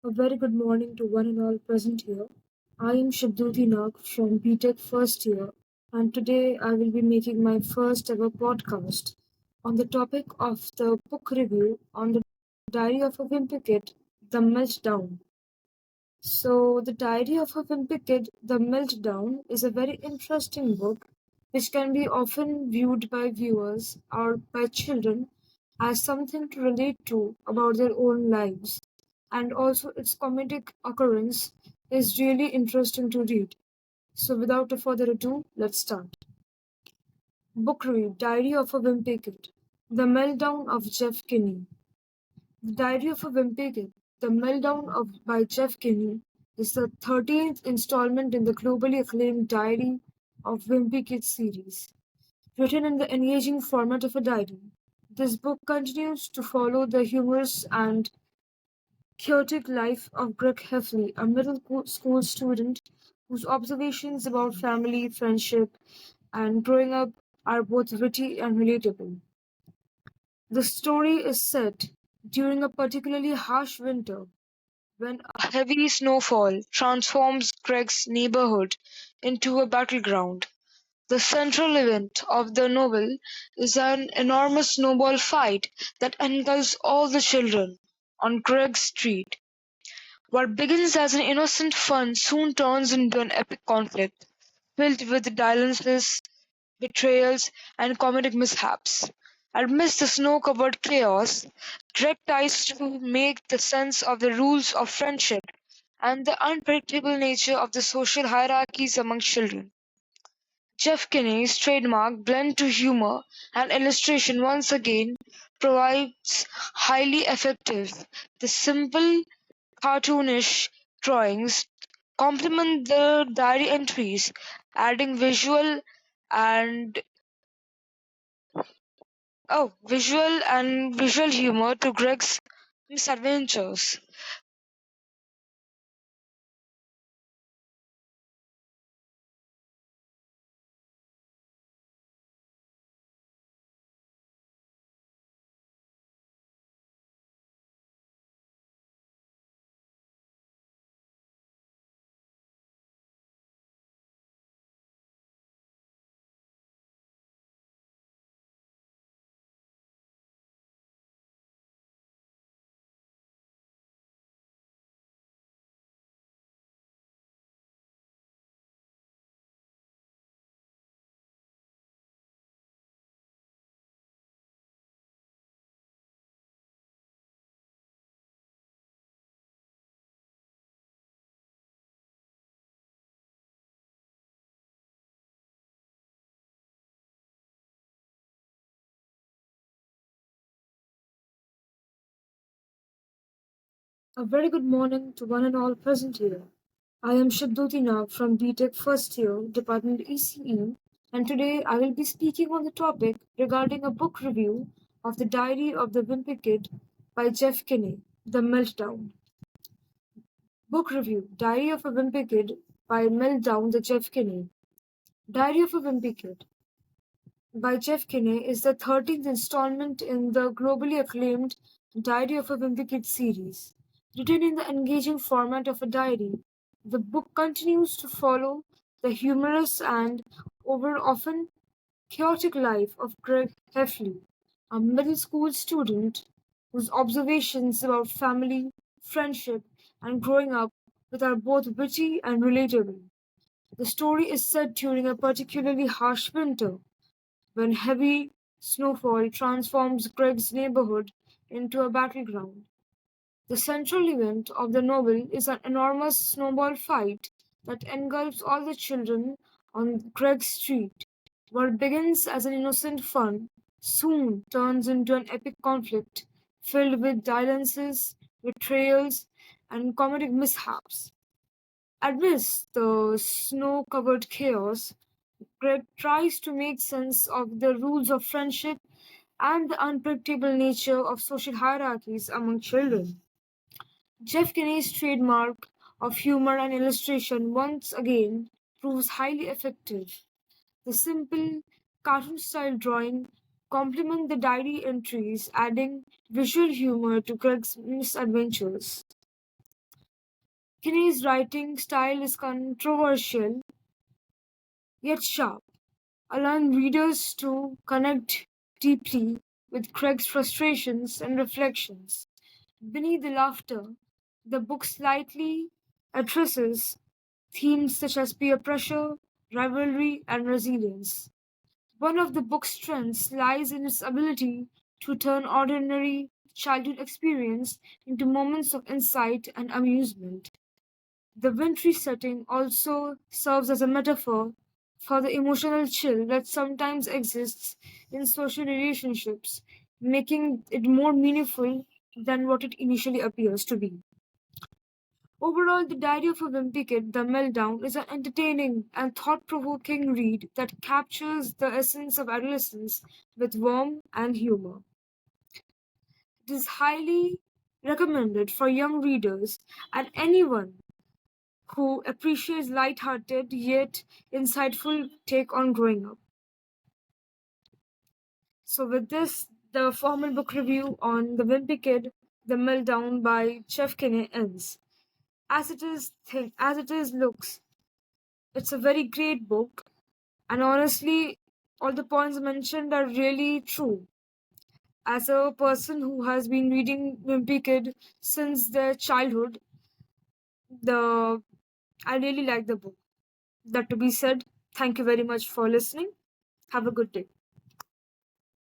A very good morning to one and all present here. I am Shabduti Nag from BTech first year, and today I will be making my first ever podcast on the topic of the book review on the Diary of a Wimpy Kid, The Meltdown. So, The Diary of a Wimpy Kid, The Meltdown is a very interesting book which can be often viewed by viewers or by children as something to relate to about their own lives, and also its comedic occurrence is really interesting to read. So, without a further ado, let's start. Book Review Diary of a Wimpy Kid, The Meltdown of Jeff Kinney. The Diary of a Wimpy Kid, The Meltdown by Jeff Kinney is the 13th installment in the globally acclaimed Diary of Wimpy Kid series. Written in the engaging format of a diary, this book continues to follow the humorous and chaotic life of Greg Heffley, a middle school student whose observations about family, friendship, and growing up are both witty and relatable. The story is set during a particularly harsh winter when a heavy snowfall transforms Greg's neighborhood into a battleground. The central event of the novel is an enormous snowball fight that engulfs all the children on Greg's Street. What begins as an innocent fun soon turns into an epic conflict, filled with dalliances, betrayals, and comedic mishaps. Amidst the snow-covered chaos, Greg tries to make the sense of the rules of friendship and the unpredictable nature of the social hierarchies among children. Jeff Kinney's trademark blend to humor and illustration once again provides highly effective. The simple, cartoonish drawings complement the diary entries, adding and visual humor to Greg's misadventures. A very good morning to one and all present here. I am Shabduti Nag from BTech first year, Department ECE, and today I will be speaking on the topic regarding a book review of The Diary of the Wimpy Kid by Jeff Kinney, The Meltdown. Book review Diary of a Wimpy Kid by Meltdown the Jeff Kinney. Diary of a Wimpy Kid by Jeff Kinney is the 13th installment in the globally acclaimed Diary of a Wimpy Kid series. Written in the engaging format of a diary, the book continues to follow the humorous and over often chaotic life of Greg Heffley, a middle school student whose observations about family, friendship, and growing up with are both witty and relatable. The story is set during a particularly harsh winter when heavy snowfall transforms Greg's neighborhood into a battleground. The central event of the novel is an enormous snowball fight that engulfs all the children on Greg's Street. What begins as an innocent fun soon turns into an epic conflict filled with dalliances, betrayals, and comedic mishaps. Amidst the snow covered chaos, Greg tries to make sense of the rules of friendship and the unpredictable nature of social hierarchies among children. Jeff Kinney's trademark of humor and illustration once again proves highly effective. The simple, cartoon style drawing complement the diary entries, adding visual humor to Greg's misadventures. Kinney's writing style is controversial yet sharp, allowing readers to connect deeply with Craig's frustrations and reflections. Beneath the laughter, the book slightly addresses themes such as peer pressure, rivalry, and resilience. One of the book's strengths lies in its ability to turn ordinary childhood experience into moments of insight and amusement. The wintry setting also serves as a metaphor for the emotional chill that sometimes exists in social relationships, making it more meaningful than what it initially appears to be. Overall, The Diary of a Wimpy Kid, The Meltdown, is an entertaining and thought provoking read that captures the essence of adolescence with warmth and humor. It is highly recommended for young readers and anyone who appreciates light-hearted yet insightful take on growing up. So with this, the formal book review on The Wimpy Kid, The Meltdown by Jeff Kinney ends. As it is looks, it's a very great book, and honestly, all the points mentioned are really true. As a person who has been reading Wimpy Kid since their childhood, the I really like the book. That to be said, thank you very much for listening. Have a good day.